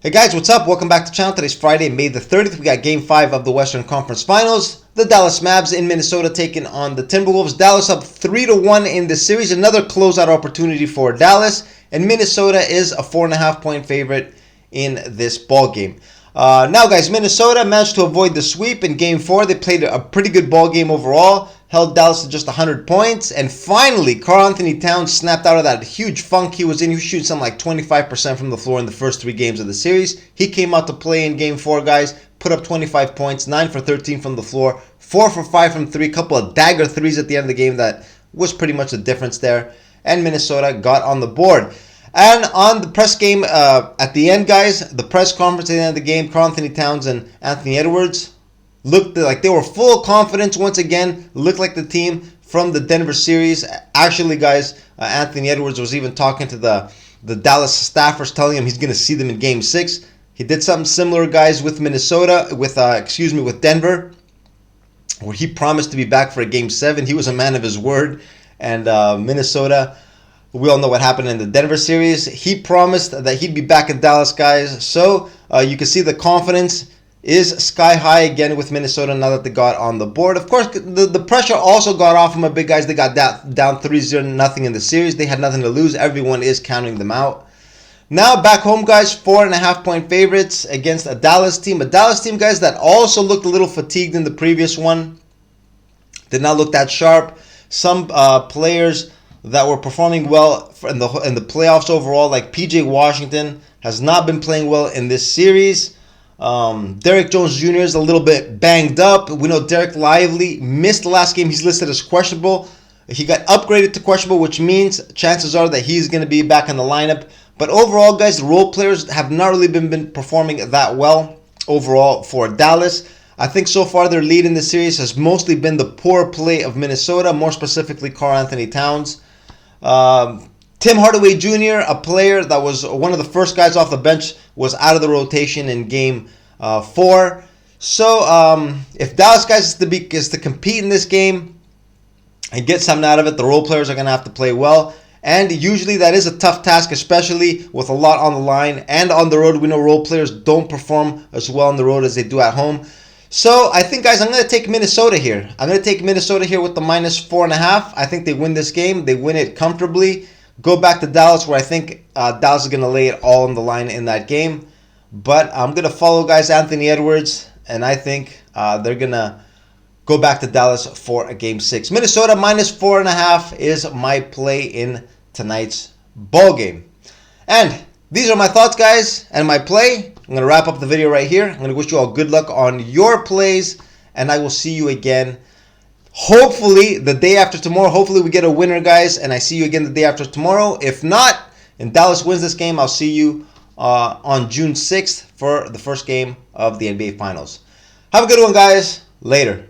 Hey guys, what's up? Welcome back to the channel. Today's Friday, May the 30th. We got Game 5 of the Western Conference Finals. The Dallas Mavs in Minnesota taking on the Timberwolves. Dallas up 3-1 in the series. Another closeout opportunity for Dallas. And Minnesota is a 4.5-point favorite in this ball game. Now guys, Minnesota managed to avoid the sweep in Game 4. They played a pretty good ball game overall. Held Dallas to just 100 points. And finally, Karl-Anthony Towns snapped out of that huge funk he was in. He was shooting something like 25% from the floor in the first 3 games of the series. He came out to play in Game 4, guys. Put up 25 points, 9 for 13 from the floor, 4 for 5 from 3. Couple of dagger threes at the end of the game that was pretty much the difference there. And Minnesota got on the board. And on the press game at the end, guys, the press conference at the end of the game, Karl-Anthony Towns and Anthony Edwards looked like they were full of confidence once again. Looked like the team from the Denver series. Actually, guys, Anthony Edwards was even talking to the Dallas staffers, telling him he's going to see them in Game 6. He did something similar, guys, with Minnesota, with Denver, where he promised to be back for a Game 7. He was a man of his word. And Minnesota, we all know what happened in the Denver series. He promised that he'd be back in Dallas, guys. So you can see the confidence is sky high again with Minnesota now that they got on the board. Of course, the pressure also got off them a bit, guys. They got down 3-0 in the series. They had nothing to lose. Everyone is counting them out. Now back home, guys, 4.5-point favorites against a Dallas team. A Dallas team, guys, that also looked a little fatigued in the previous one. Did not look that sharp. Some players that were performing well in the playoffs overall, like PJ Washington, has not been playing well in this series. Derrick Jones Jr. is a little bit banged up. We know Derek Lively missed the last game. He's listed as questionable. He got upgraded to questionable, which means chances are that he's going to be back in the lineup. But overall, guys, the role players have not really been performing that well overall for Dallas. I think so far their lead in the series has mostly been the poor play of Minnesota, more specifically Karl-Anthony Towns. Tim Hardaway Jr., a player that was one of the first guys off the bench, was out of the rotation in Game 4. So if Dallas, guys, is to compete in this game and get something out of it, the role players are going to have to play well. And usually that is a tough task, especially with a lot on the line. And on the road, we know role players don't perform as well on the road as they do at home. So I think, guys, I'm going to take Minnesota here. I'm going to take Minnesota here with the -4.5. I think they win this game. They win it comfortably. Go back to Dallas, where I think Dallas is going to lay it all on the line in that game. But I'm going to follow, guys, Anthony Edwards, and I think they're going to go back to Dallas for a Game 6. Minnesota -4.5 is my play in tonight's ball game. And these are my thoughts, guys, and my play. I'm going to wrap up the video right here. I'm going to wish you all good luck on your plays, and I will see you again hopefully the day after tomorrow. Hopefully we get a winner, guys, and I see you again the day after tomorrow. If not, and Dallas wins this game, I'll see you on June 6th for the first game of the NBA Finals. Have a good one, guys. Later.